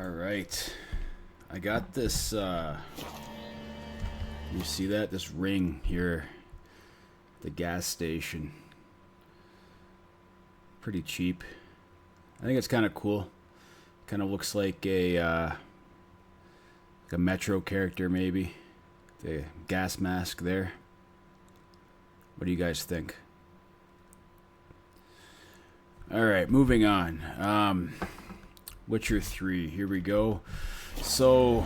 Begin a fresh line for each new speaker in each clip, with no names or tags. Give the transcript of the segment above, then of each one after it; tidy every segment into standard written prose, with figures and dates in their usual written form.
Alright. I got this, you see that? This ring here. The gas station. Pretty cheap. I think it's kind of cool. Kind of looks like a Metro character, maybe. The gas mask there. What do you guys think? Alright, moving on. Witcher 3, here we go. So,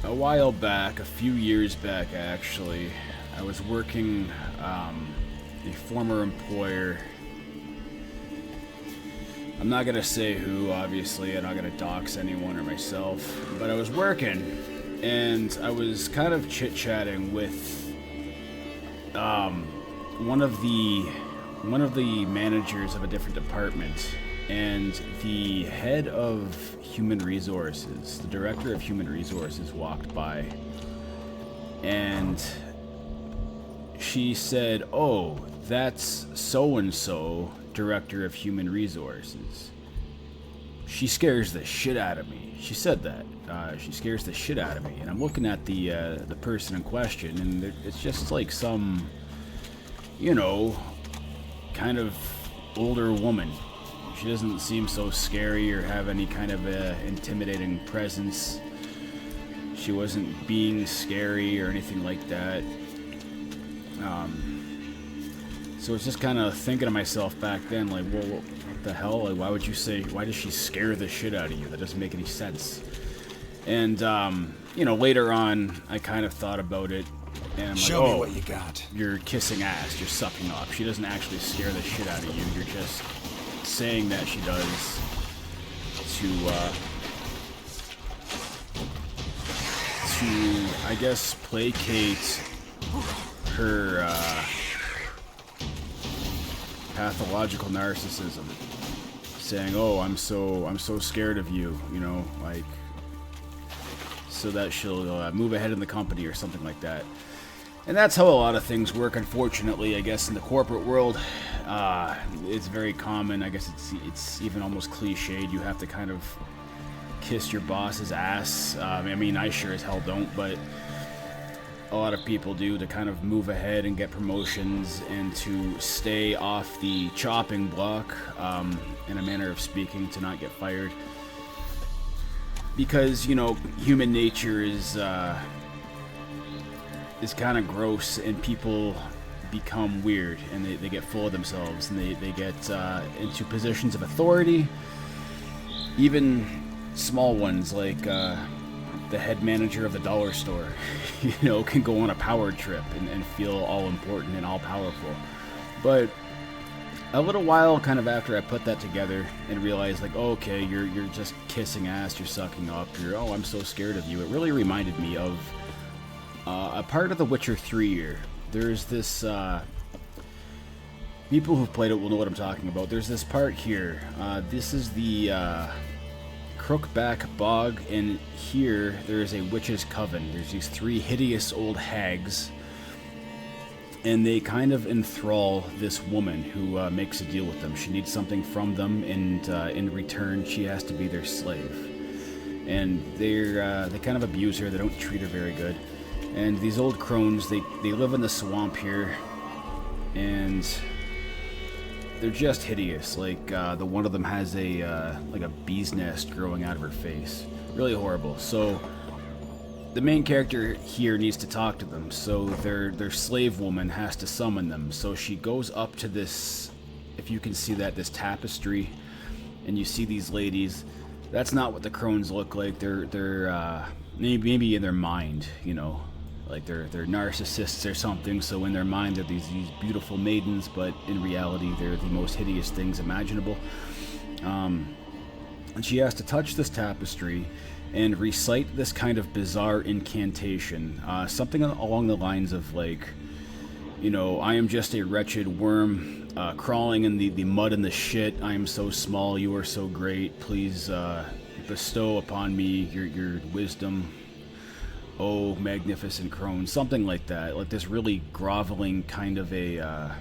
a while back, a few years back actually, I was working a former employer. I'm not going to say who, obviously. I'm not going to dox anyone or myself. But I was working, and I was kind of chit-chatting with one of the managers of a different department, and the head of human resources, the director of human resources, walked by, and she said, "Oh, that's so-and-so, director of human resources. She scares the shit out of me." She said that. She scares the shit out of me. And I'm looking at the person in question, and it's just like some, you know, kind of older woman. She doesn't seem so scary or have any kind of intimidating presence. She wasn't being scary or anything like that. So it's just kind of thinking to myself back then, like, well, what the hell? Like, why does she scare the shit out of you? That doesn't make any sense. And, you know, later on, I kind of thought about it, and I'm
Show
like,
me what you got.
You're kissing ass, you're sucking up. She doesn't actually scare the shit out of you. You're just saying that she does to I guess, placate her, pathological narcissism, saying, "Oh, I'm so scared of you," you know, like, so that she'll move ahead in the company or something like that. And that's how a lot of things work, unfortunately. I guess in the corporate world, it's very common. I guess it's even almost cliched. You have to kind of kiss your boss's ass. I mean, I sure as hell don't, but a lot of people do, to kind of move ahead and get promotions and to stay off the chopping block, in a manner of speaking, to not get fired. Because, you know, human nature is kind of gross, and people become weird, and they get full of themselves, and they get into positions of authority, even small ones, like the head manager of the dollar store, you know, can go on a power trip and feel all important and all powerful. But a little while kind of after I put that together and realized, like, oh, okay, you're just kissing ass, you're sucking up, oh, I'm so scared of you, it really reminded me of a part of The Witcher 3 here. There's this, people who've played it will know what I'm talking about. There's this part here. This is the Crookback Bog, and here there is a witch's coven. There's these three hideous old hags, and they kind of enthrall this woman who makes a deal with them. She needs something from them, and in return, she has to be their slave. And they kind of abuse her. They don't treat her very good. And these old crones, they live in the swamp here, and they're just hideous. Like, the one of them has like a bee's nest growing out of her face. Really horrible. So the main character here needs to talk to them. So their slave woman has to summon them. So she goes up to this, if you can see that, this tapestry, and you see these ladies. That's not what the crones look like. They're maybe in their mind, you know, like they're narcissists or something. So in their mind, they're these beautiful maidens, but in reality, they're the most hideous things imaginable. And she has to touch this tapestry and recite this kind of bizarre incantation, something along the lines of, like, you know, "I am just a wretched worm, crawling in the mud and the shit. I am so small, you are so great. Please bestow upon me your wisdom, oh magnificent crone," something like that. Like this really groveling kind of a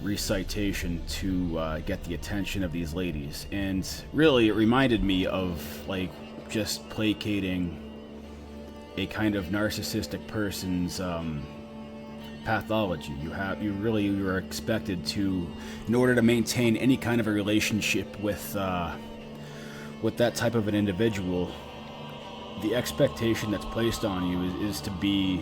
recitation to get the attention of these ladies. And really, it reminded me of, like, just placating a kind of narcissistic person's pathology. You are expected to, in order to maintain any kind of a relationship with that type of an individual, the expectation that's placed on you is to be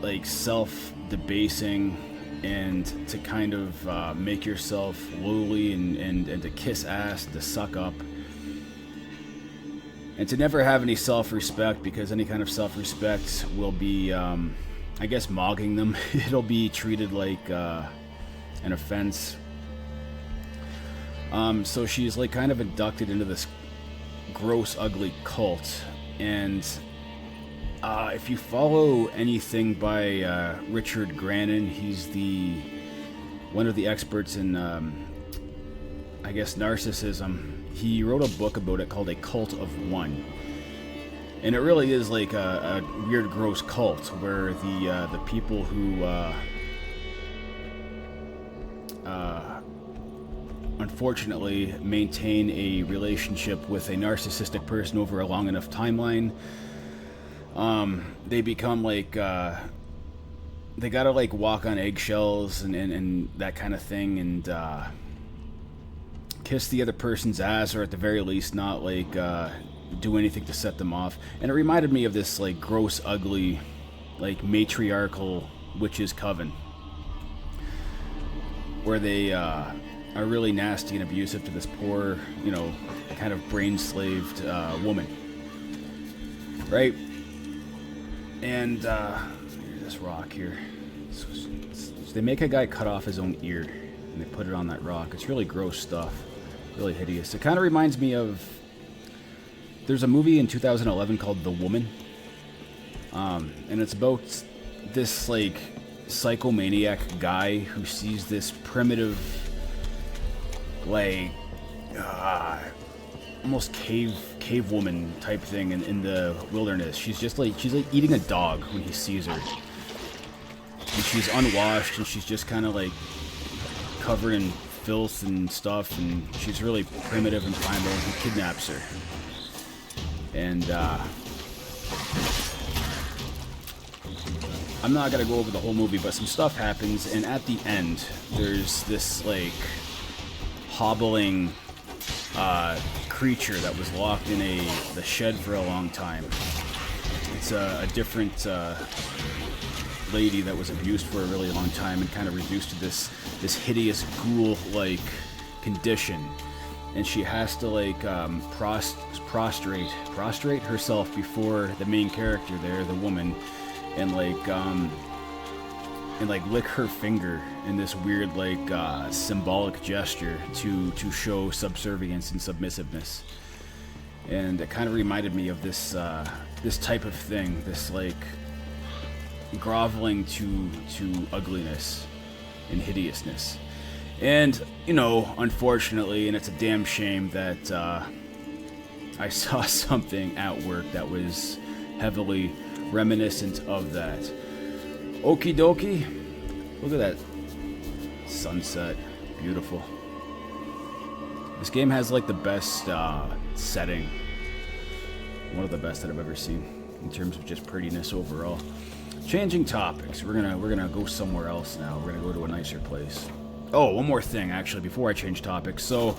like self-debasing and to kind of make yourself lowly and to kiss ass, to suck up, and to never have any self-respect, because any kind of self-respect will be, I guess, mogging them. It'll be treated like an offense. So she's like kind of inducted into this gross, ugly cult, and if you follow anything by Richard Grannon, he's one of the experts in, I guess, narcissism. He wrote a book about it called A Cult of One. And it really is like a weird, gross cult where the people who unfortunately maintain a relationship with a narcissistic person over a long enough timeline, they become like they gotta like walk on eggshells and that kind of thing, and kiss the other person's ass, or at the very least not like do anything to set them off. And it reminded me of this like gross, ugly, like matriarchal witches' coven, where they are really nasty and abusive to this poor, kind of brain-slaved woman, right? And here's this rock here. So they make a guy cut off his own ear, and they put it on that rock. It's really gross stuff, really hideous. It kind of reminds me of, there's a movie in 2011 called The Woman, and it's about this like psychomaniac guy who sees this primitive, like almost cave woman type thing in the wilderness. She's like eating a dog when he sees her, and she's unwashed, and she's just kind of like covered in filth and stuff, and she's really primitive and primal, and he kidnaps her. And I'm not gonna go over the whole movie, but some stuff happens, and at the end there's this like hobbling creature that was locked in the shed for a long time. It's a different lady that was abused for a really long time and kind of reduced to this hideous ghoul-like condition, and she has to like prostrate herself before the main character there, the woman, and lick her finger in this weird like symbolic gesture to show subservience and submissiveness. And it kind of reminded me of this type of thing, this like groveling to ugliness and hideousness. And unfortunately, and it's a damn shame that I saw something at work that was heavily reminiscent of that. Okie dokie. Look at that sunset. Beautiful. This game has like the best setting. One of the best that I've ever seen in terms of just prettiness overall. Changing topics. We're gonna go somewhere else now. We're gonna go to a nicer place. Oh, one more thing actually before I change topics. So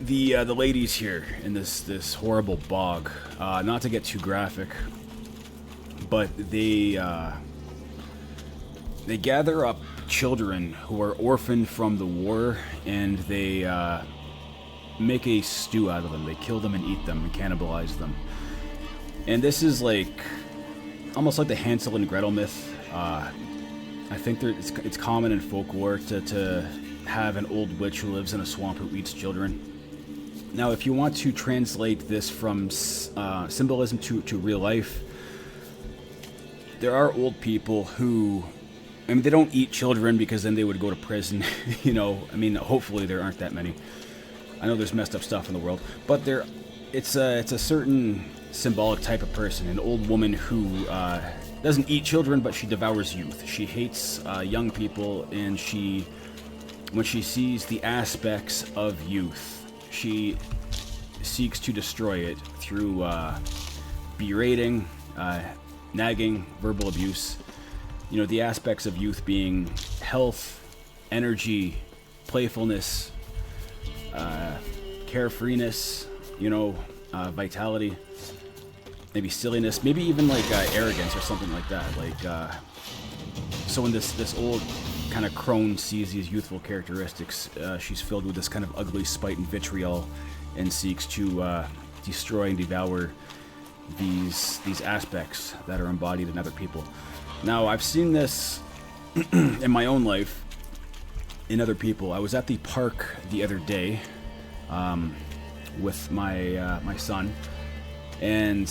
the ladies here in this horrible bog, not to get too graphic, but they gather up children who are orphaned from the war, and they make a stew out of them. They kill them and eat them and cannibalize them. And this is like almost like the Hansel and Gretel myth. I think it's common in folklore to have an old witch who lives in a swamp who eats children. Now, if you want to translate this from symbolism to real life, there are old people who, I mean, they don't eat children because then they would go to prison. Hopefully there aren't that many. I know there's messed up stuff in the world, but it's a certain symbolic type of person, an old woman who doesn't eat children, but she devours youth. She hates young people, and when she sees the aspects of youth, she seeks to destroy it through berating, nagging, verbal abuse. You know, the aspects of youth being health, energy, playfulness, carefreeness, you know, vitality, maybe silliness, maybe even like arrogance or something like that. Like, so when this old kind of crone sees these youthful characteristics, she's filled with this kind of ugly spite and vitriol, and seeks to destroy and devour these aspects that are embodied in other people. Now, I've seen this in my own life, in other people. I was at the park the other day with my son, and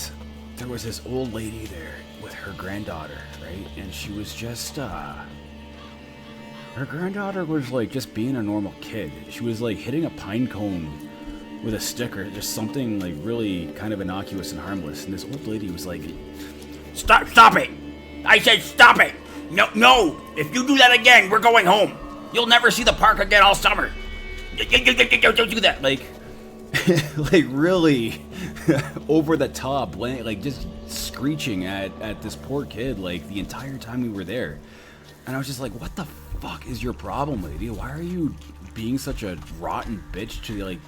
there was this old lady there with her granddaughter, right? And she was just, her granddaughter was like just being a normal kid. She was like hitting a pine cone with a sticker, just something like really kind of innocuous and harmless. And this old lady was like,
Stop it! I said stop it! No! If you do that again, we're going home. You'll never see the park again all summer. Don't do that.
Like, like really over the top, like just screeching at this poor kid like the entire time we were there. And I was just like, what the fuck is your problem, lady? Why are you being such a rotten bitch to, like,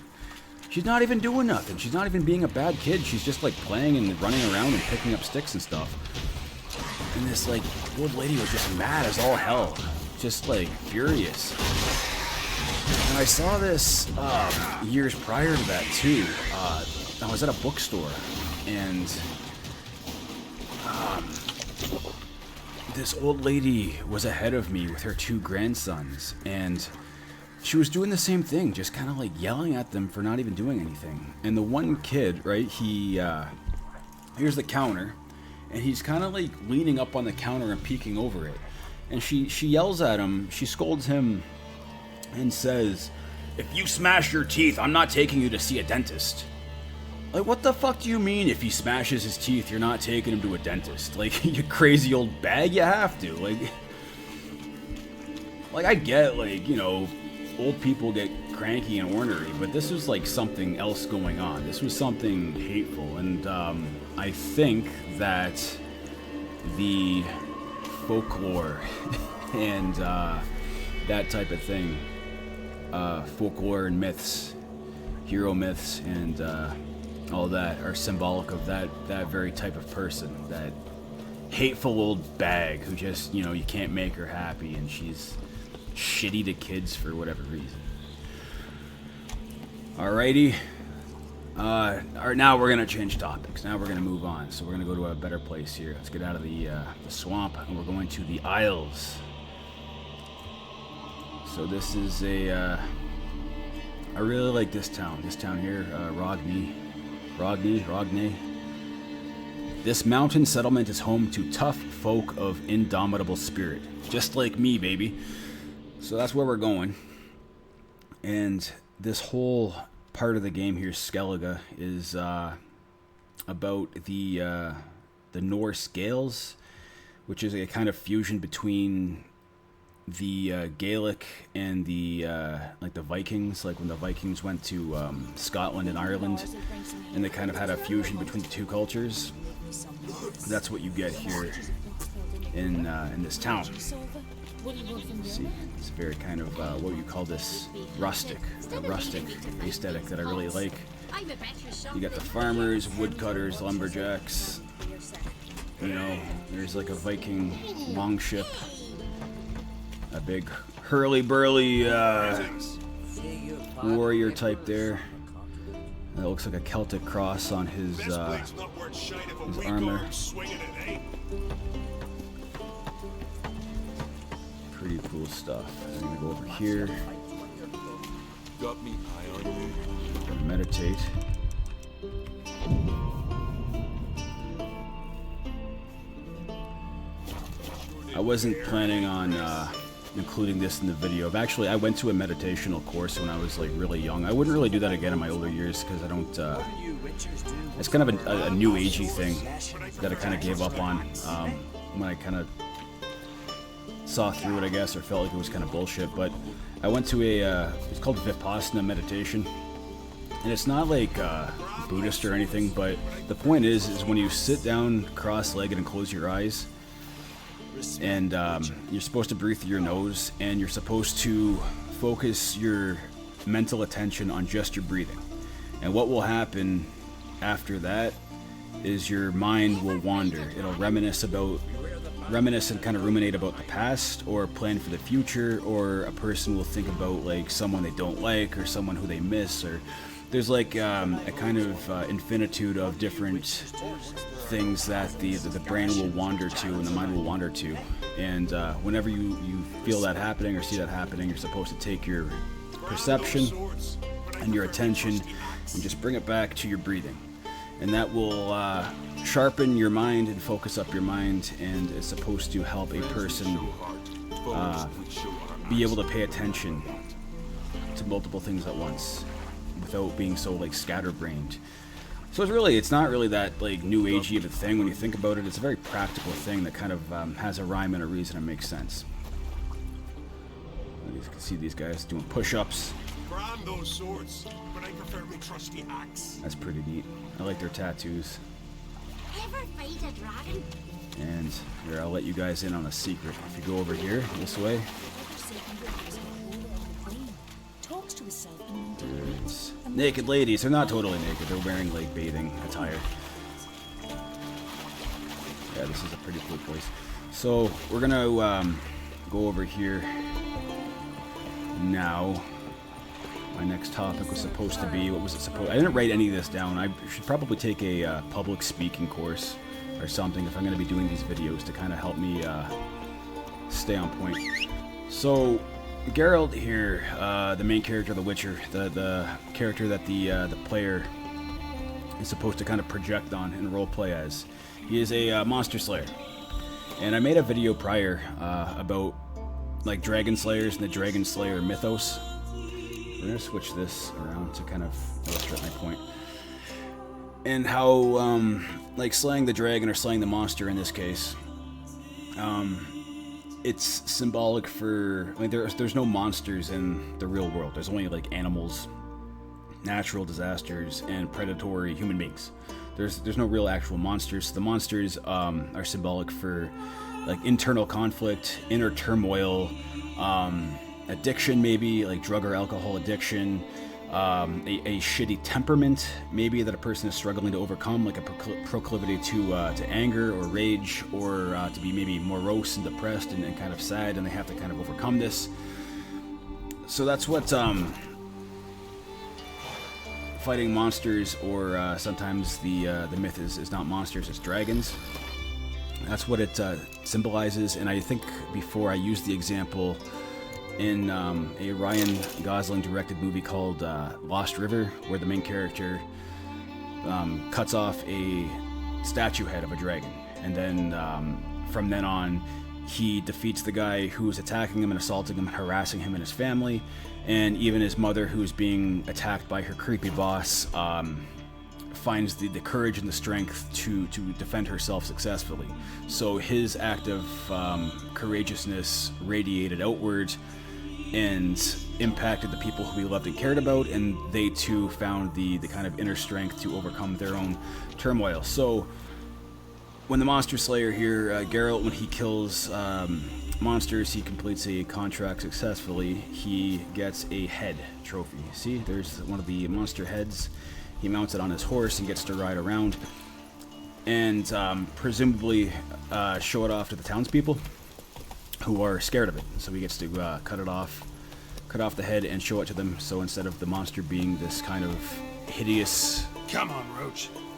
she's not even doing nothing. She's not even being a bad kid. She's just like playing and running around and picking up sticks and stuff. And this like old lady was just mad as all hell, just like furious. And I saw this years prior to that too. I was at a bookstore, and this old lady was ahead of me with her two grandsons, and she was doing the same thing, just kind of like yelling at them for not even doing anything. And the one kid, right, here's the counter, and he's kind of like leaning up on the counter and peeking over it. And she yells at him, she scolds him and says, "If you smash your teeth, I'm not taking you to see a dentist." Like, what the fuck do you mean if he smashes his teeth, you're not taking him to a dentist? Like, you crazy old bag, you have to. Like I get, like, you know, old people get cranky and ornery, but this was like something else going on. This was something hateful, and I think that the folklore and that type of thing, folklore and myths, hero myths, and all that are symbolic of that very type of person, that hateful old bag who just, you know, you can't make her happy, and she's shitty to kids for whatever reason. Alrighty. Now we're gonna change topics. Now we're gonna move on. So we're gonna go to a better place here. Let's get out of the swamp, and we're going to the Isles. So this is I really like this town. This town here, Rogne. This mountain settlement is home to tough folk of indomitable spirit, just like me, baby. So that's where we're going. And this whole part of the game here, Skellige, is about the Norse Gaels, which is a kind of fusion between the Gaelic and the like the Vikings, like when the Vikings went to Scotland and Ireland, and they kind of had a fusion between the two cultures. That's what you get here in this town. See, it's very kind of what you call this, rustic aesthetic that I really like. You got the farmers, woodcutters, lumberjacks. You know, there's like a Viking longship, a big hurly-burly warrior type there. That looks like a Celtic cross on his armor. Pretty cool stuff. I'm gonna go over here. Gonna meditate. I wasn't planning on including this in the video. I went to a meditational course when I was like really young. I wouldn't really do that again in my older years because I don't. It's kind of a new agey thing that I kind of gave up on. when I kind of saw through it, I guess, or felt like it was kind of bullshit. But I went to it's called Vipassana meditation, and it's not like Buddhist or anything, but the point is when you sit down cross-legged and close your eyes, and you're supposed to breathe through your nose, and you're supposed to focus your mental attention on just your breathing. And what will happen after that is your mind will wander. It'll reminisce and kind of ruminate about the past, or plan for the future, or a person will think about like someone they don't like, or someone who they miss, or there's like a kind of infinitude of different things that the brain will wander to and the mind will wander to. And whenever you feel that happening or see that happening, you're supposed to take your perception and your attention and just bring it back to your breathing. And that will sharpen your mind and focus up your mind, and it's supposed to help a person be able to pay attention to multiple things at once without being so like scatterbrained. So it's not really that like new agey of a thing when you think about it. It's a very practical thing that kind of has a rhyme and a reason and makes sense. You can see these guys doing push-ups.
Grab those swords, but I prefer my trusty axe.
That's pretty neat. I like their tattoos.
Ever fight a dragon?
And here, I'll let you guys in on a secret. If you go over here, this way, there's naked ladies. They're not totally naked. They're wearing like bathing attire. Yeah, this is a pretty cool place. So we're gonna go over here now. My next topic was supposed to be, what was it supposed? I didn't write any of this down. I should probably take a public speaking course or something if I'm going to be doing these videos to kind of help me stay on point. So Geralt here, the main character of The Witcher, the character that the player is supposed to kind of project on and roleplay as, he is a monster slayer. And I made a video prior about like dragon slayers and the dragon slayer mythos. We're going to switch this around to kind of illustrate my point. And how, like, slaying the dragon or slaying the monster in this case, it's symbolic for, I mean, there's no monsters in the real world. There's only, like, animals, natural disasters, and predatory human beings. There's no real actual monsters. The monsters are symbolic for, like, internal conflict, inner turmoil, addiction, maybe like drug or alcohol addiction, a shitty temperament maybe that a person is struggling to overcome, like a proclivity to anger or rage, or to be maybe morose and depressed and kind of sad, and they have to kind of overcome this. So that's what fighting monsters, or sometimes the myth is not monsters, it's dragons. That's what it symbolizes. And I think before I used the example in a Ryan Gosling directed movie called Lost River, where the main character cuts off a statue head of a dragon, and then from then on he defeats the guy who is attacking him and assaulting him and harassing him and his family, and even his mother, who's being attacked by her creepy boss, finds the courage and the strength to defend herself successfully. So his act of courageousness radiated outwards and impacted the people who he loved and cared about, and they too found the kind of inner strength to overcome their own turmoil. So when the monster slayer here, Geralt, when he kills monsters, he completes a contract successfully. He gets a head trophy. See, there's one of the monster heads. He mounts it on his horse and gets to ride around, and presumably show it off to the townspeople who are scared of it. So he gets to cut off the head and show it to them. So instead of the monster being this kind of hideous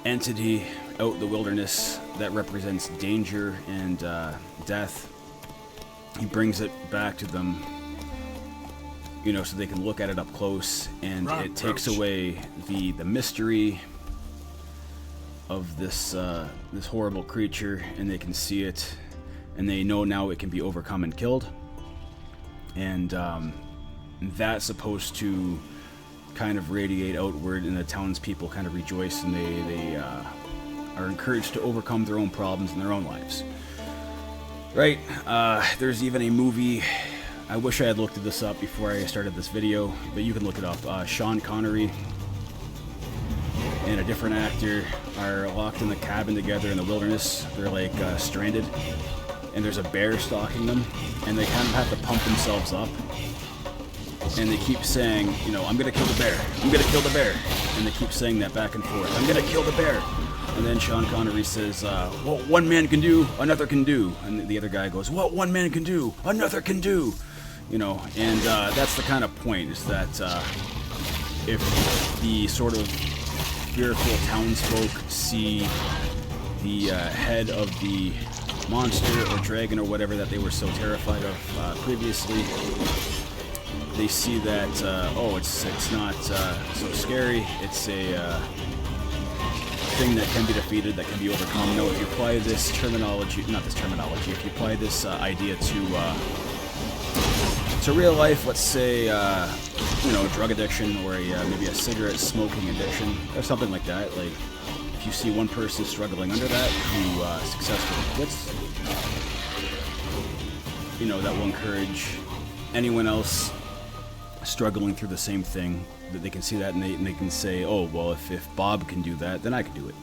entity out in the wilderness that represents danger and death, he brings it back to them, you know, so they can look at it up close, and it takes away the mystery of this this horrible creature, and they can see it, and they know now it can be overcome and killed. And that's supposed to kind of radiate outward, and the townspeople kind of rejoice, and they are encouraged to overcome their own problems in their own lives. Right, there's even a movie. I wish I had looked this up before I started this video, but you can look it up. Sean Connery and a different actor are locked in the cabin together in the wilderness. They're like stranded, and there's a bear stalking them, and they kind of have to pump themselves up. And they keep saying, you know, I'm gonna kill the bear, I'm gonna kill the bear, and they keep saying that back and forth. I'm gonna kill the bear. And then Sean Connery says, what one man can do, another can do. And the other guy goes, what one man can do, another can do. You know, and that's the kind of point, is that if the sort of fearful townsfolk see the head of the monster or dragon or whatever that they were so terrified of previously, they see that, oh, it's not so scary, it's a thing that can be defeated, that can be overcome. No, if you apply this terminology, not this terminology, if you apply this idea to real life, let's say, you know, drug addiction, or maybe a cigarette smoking addiction, or something like that. Like, if you see one person struggling under that who successfully quits, you know, that will encourage anyone else struggling through the same thing, that they can see that, and they can say, oh, well, if Bob can do that, then I can do it.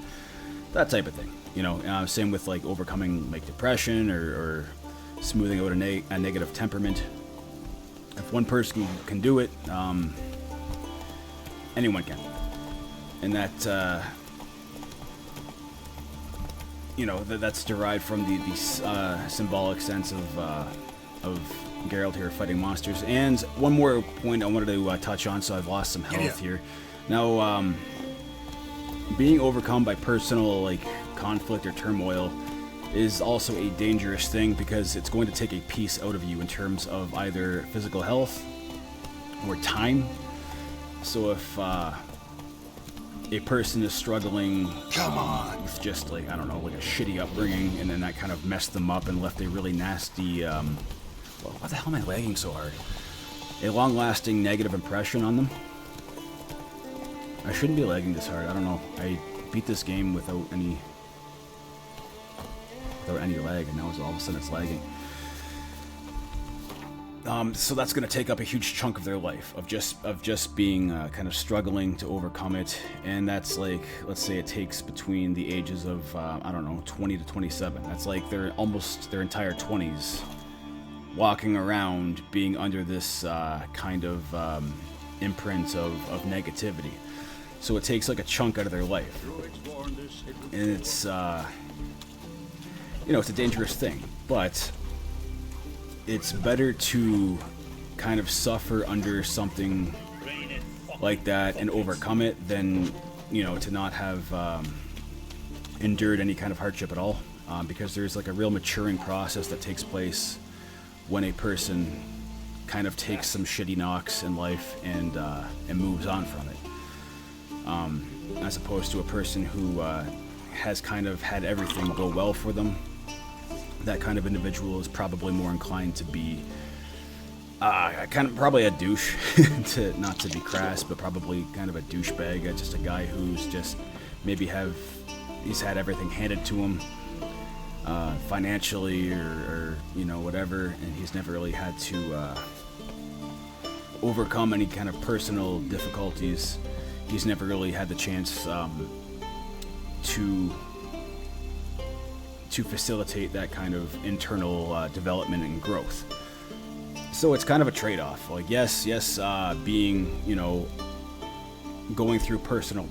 That type of thing, you know. Same with like overcoming like depression or smoothing out a negative temperament. If one person can do it, anyone can. And that, you know, that's derived from the symbolic sense of Geralt here fighting monsters. And one more point I wanted to touch on, so I've lost some health here. Now, being overcome by personal like conflict or turmoil is also a dangerous thing, because it's going to take a piece out of you in terms of either physical health or time. So if a person is struggling with just like, I don't know, like a shitty upbringing, and then that kind of messed them up and left a really nasty, well, why the hell am I lagging so hard? A long-lasting negative impression on them. I shouldn't be lagging this hard, I don't know. I beat this game without any lag, and now all of a sudden it's lagging. So that's going to take up a huge chunk of their life, of just being kind of struggling to overcome it. And that's like, let's say it takes between the ages of I don't know, 20 to 27. That's like they're almost their entire 20s walking around being under this kind of imprint of negativity. So it takes like a chunk out of their life, and it's you know, it's a dangerous thing, but it's better to kind of suffer under something like that and overcome it than, you know, to not have endured any kind of hardship at all, because there's like a real maturing process that takes place when a person kind of takes some shitty knocks in life and moves on from it, as opposed to a person who has kind of had everything go well for them. That kind of individual is probably more inclined to be kind of probably a douche, not to be crass, but probably kind of a douchebag, just a guy who's just maybe he's had everything handed to him financially or you know, whatever, and he's never really had to overcome any kind of personal difficulties. He's never really had the chance to facilitate that kind of internal development and growth. So it's kind of a trade-off. Like, yes, being, you know, going through personal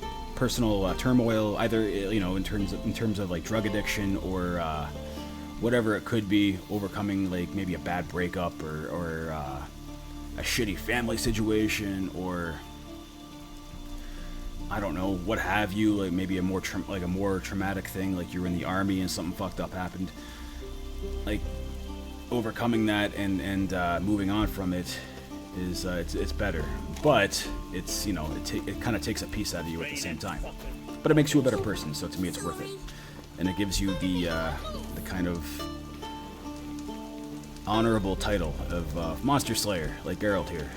turmoil, either, you know, in terms of like drug addiction or whatever it could be, overcoming like maybe a bad breakup or a shitty family situation, or I don't know, what have you, like maybe a more traumatic thing, like you're in the army and something fucked up happened. Like, overcoming that and moving on from it is it's better, but it's, you know, it kind of takes a piece out of you at the same time, but it makes you a better person. So to me, it's worth it, and it gives you the kind of honorable title of Monster Slayer, like Geralt here.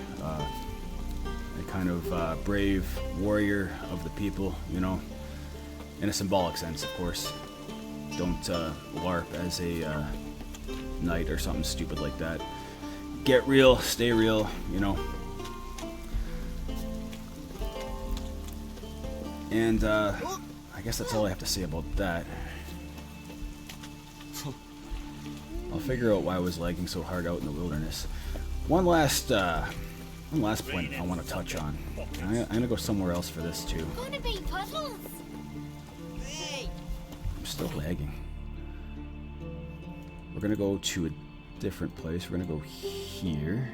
A kind of brave warrior of the people, you know, in a symbolic sense, of course. Don't LARP as a night or something stupid like that. Get real, stay real, you know. And I guess that's all I have to say about that. I'll figure out why I was lagging so hard out in the wilderness. One last point I want to touch on. I'm gonna go somewhere else for this too.
Gonna be puzzles.
I'm still lagging. We're gonna go to a different place. We're gonna go here.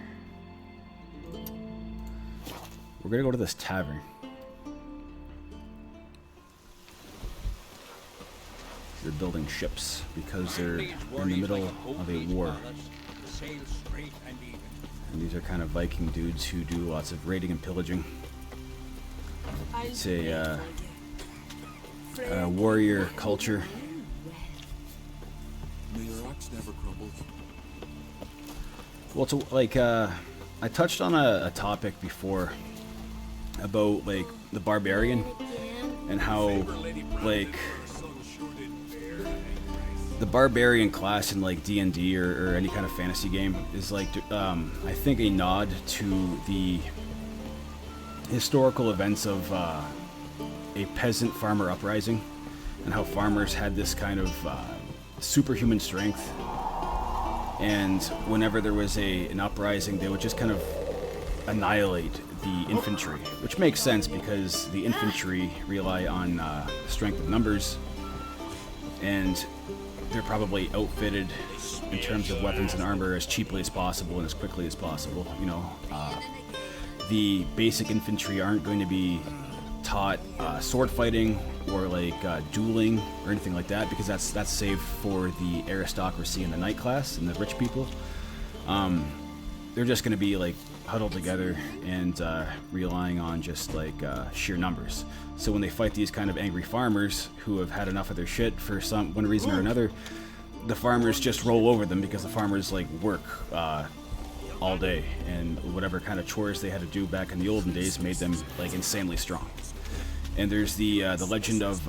We're gonna go to this tavern. They're building ships because they're in the middle of a war. And these are kind of Viking dudes who do lots of raiding and pillaging. It's a warrior culture. Well, it's like I touched on a topic before about like the barbarian and how like the barbarian class in like D&D or any kind of fantasy game is like I think a nod to the historical events of a peasant farmer uprising and how farmers had this kind of superhuman strength, and whenever there was an uprising they would just kind of annihilate the infantry, which makes sense because the infantry rely on strength of numbers, and they're probably outfitted in terms of weapons and armor as cheaply as possible and as quickly as possible. You know, the basic infantry aren't going to be taught sword fighting or like dueling or anything like that, because that's saved for the aristocracy and the knight class and the rich people. They're just going to be like huddled together and relying on just like sheer numbers. So when they fight these kind of angry farmers who have had enough of their shit for one reason or another, the farmers just roll over them because the farmers like work all day, and whatever kind of chores they had to do back in the olden days made them like insanely strong. And there's the legend of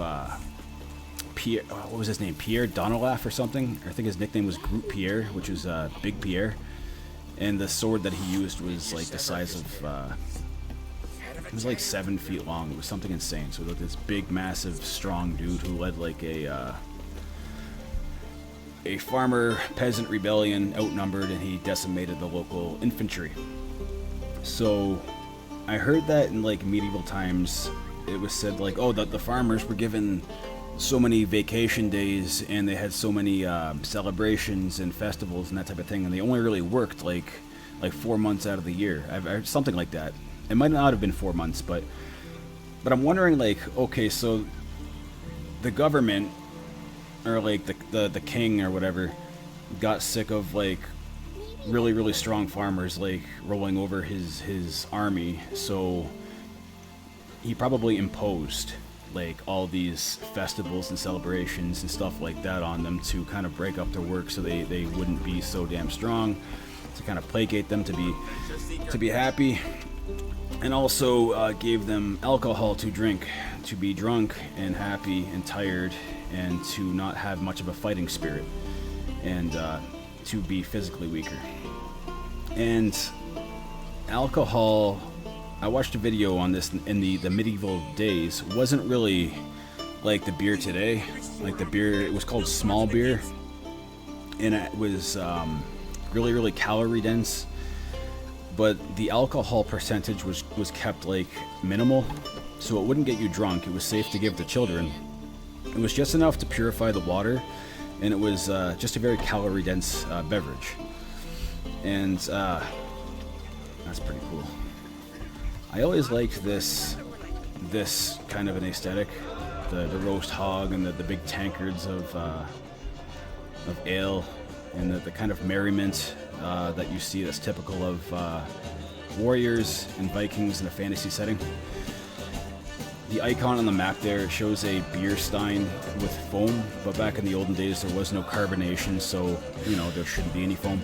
Pierre, what was his name? Pierre Donelaf or something. I think his nickname was Groot Pierre, which was Big Pierre. And the sword that he used was like the size of, it was like 7 feet long. It was something insane. So this big, massive, strong dude who led like a farmer peasant rebellion, outnumbered, and he decimated the local infantry. So I heard that in like medieval times, it was said like, oh, the farmers were given so many vacation days and they had so many celebrations and festivals and that type of thing, and they only really worked like 4 months out of the year. I've heard something like that. It might not have been 4 months, but I'm wondering like, okay, so the government or like the king or whatever got sick of like really, really strong farmers like rolling over his army, so he probably imposed like all these festivals and celebrations and stuff like that on them to kind of break up their work so they wouldn't be so damn strong, to kind of placate them to be happy, and also gave them alcohol to drink, to be drunk and happy and tired, and to not have much of a fighting spirit, and to be physically weaker. And alcohol, I watched a video on this in the medieval days, wasn't really like the beer today. Like the beer, it was called small beer, and it was really, really calorie dense, but the alcohol percentage was kept like minimal, so it wouldn't get you drunk. It was safe to give to children. It was just enough to purify the water, and it was just a very calorie dense beverage, and that's pretty cool. I always liked this kind of an aesthetic, the roast hog and the big tankards of ale, and the kind of merriment that you see that's typical of warriors and Vikings in a fantasy setting. The icon on the map there shows a beer stein with foam, but back in the olden days there was no carbonation, so you know there shouldn't be any foam.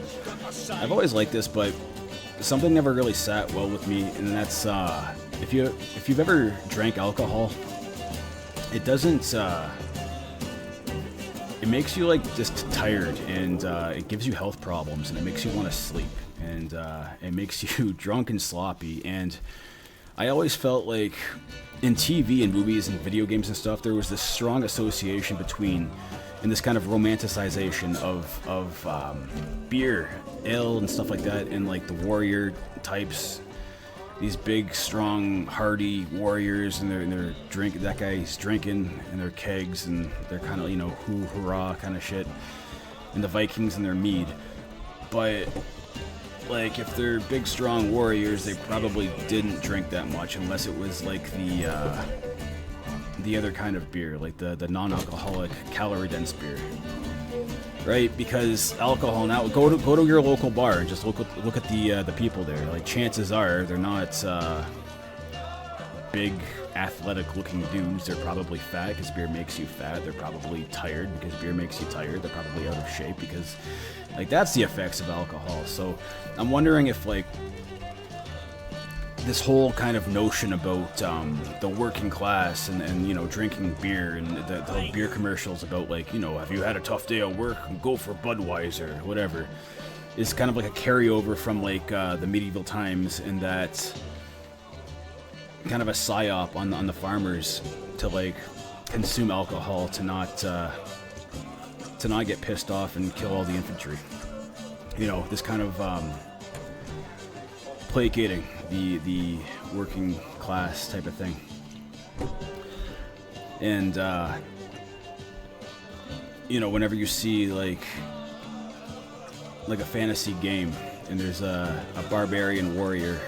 I've always liked this, but something never really sat well with me, and that's if you've ever drank alcohol, it doesn't it makes you like just tired, and it gives you health problems, and it makes you want to sleep, and it makes you drunk and sloppy. And I always felt like in TV and movies and video games and stuff, there was this strong association between, and this kind of romanticization of beer, ale, and stuff like that, and like the warrior types, these big, strong, hardy warriors, and they're drinking. That guy's drinking, and their kegs, and they're kind of, you know, hurrah kind of shit. And the Vikings and their mead, but like if they're big, strong warriors, they probably didn't drink that much, unless it was like the other kind of beer, like the non-alcoholic, calorie-dense beer. Right, because alcohol now. Go to your local bar and just look at the people there. Like, chances are they're not big, athletic-looking dudes. They're probably fat because beer makes you fat. They're probably tired because beer makes you tired. They're probably out of shape because, like, that's the effects of alcohol. So I'm wondering if, like, this whole kind of notion about the working class and you know, drinking beer, and the beer commercials about, like, you know, have you had a tough day at work? Go for Budweiser, whatever, is kind of like a carryover from like the medieval times, and that kind of a psyop on the farmers to like consume alcohol to not get pissed off and kill all the infantry. You know, this kind of placating the working class type of thing. And you know, whenever you see like a fantasy game and there's a barbarian warrior,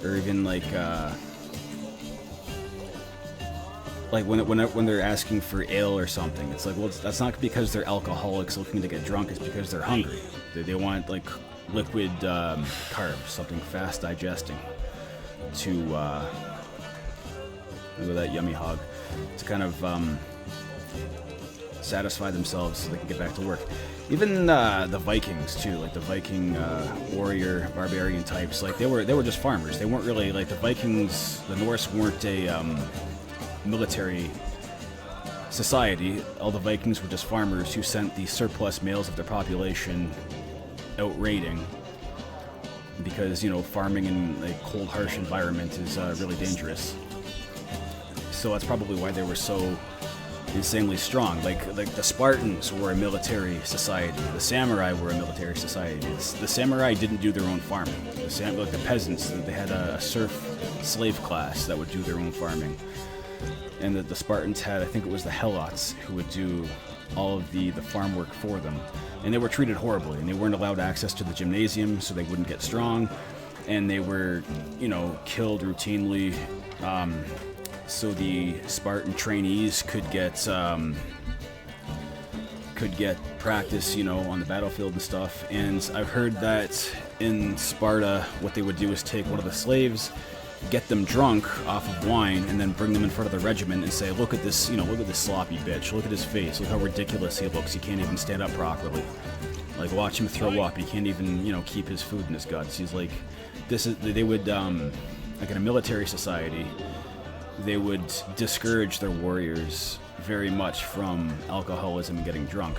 or even like when they're asking for ale or something, it's like, well, that's not because they're alcoholics looking to get drunk. It's because they're hungry. They want like liquid carbs, something fast digesting to look at that yummy hog, to kind of satisfy themselves so they can get back to work. Even the Vikings too, like the Viking warrior barbarian types, like they were just farmers. They weren't really like the Vikings. The Norse weren't a military society. All the Vikings were just farmers who sent the surplus males of their population out raiding, because, you know, farming in a cold, harsh environment is really dangerous. So that's probably why they were so insanely strong. Like the Spartans were a military society. The samurai were a military society. The samurai didn't do their own farming. Like the peasants, they had a serf slave class that would do their own farming. And the Spartans had, I think it was the helots, who would do all of the farm work for them. And they were treated horribly, and they weren't allowed access to the gymnasium, so they wouldn't get strong. And they were, you know, killed routinely, so the Spartan trainees could get practice, you know, on the battlefield and stuff. And I've heard that in Sparta, what they would do is take one of the slaves, get them drunk off of wine, and then bring them in front of the regiment and say, look at this, you know, look at this sloppy bitch, look at his face, look how ridiculous he looks, he can't even stand up properly. Like, watch him throw up, he can't even, you know, keep his food in his guts. He's like, they would, like in a military society, they would discourage their warriors very much from alcoholism and getting drunk,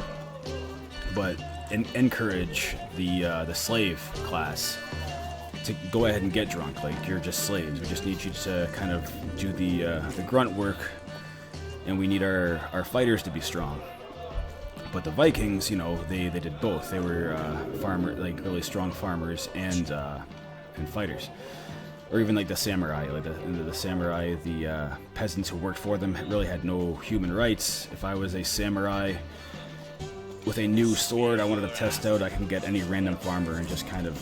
but encourage the slave class to go ahead and get drunk. Like, you're just slaves. We just need you to kind of do the grunt work, and we need our fighters to be strong. But the Vikings, you know, they did both. They were like really strong farmers and fighters. Or even like the samurai. Like the samurai, the peasants who worked for them really had no human rights. If I was a samurai with a new sword I wanted to test out, I can get any random farmer and just kind of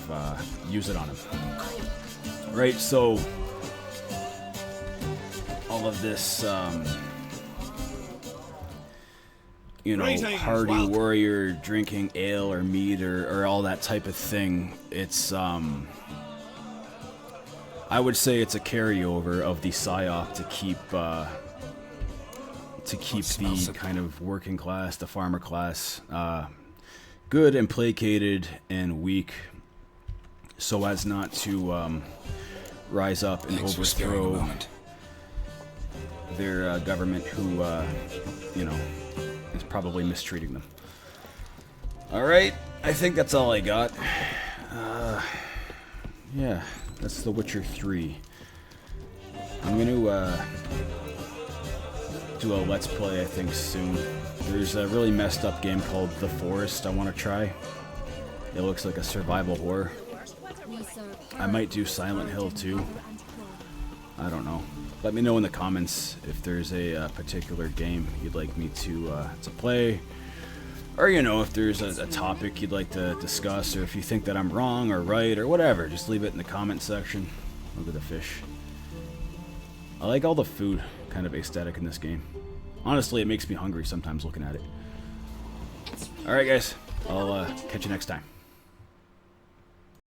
use it on him. Right, so all of this, you know, hardy warrior drinking ale or mead or all that type of thing, it's, I would say it's a carryover of the psyop to keep the kind of working class, the farmer class, good and placated and weak, so as not to rise up and overthrow their government, who, you know, is probably mistreating them. Alright, I think that's all I got. Yeah, that's The Witcher 3. I'm going to do a Let's Play, I think, soon. There's a really messed up game called The Forest I want to try. It looks like a survival horror. I might do Silent Hill too. I don't know. Let me know in the comments if there's a particular game you'd like me to play. Or, you know, if there's a topic you'd like to discuss, or if you think that I'm wrong or right or whatever, just leave it in the comment section. Look at the fish. I like all the food kind of aesthetic in this game. Honestly, it makes me hungry sometimes looking at it. Alright guys, I'll catch you next time.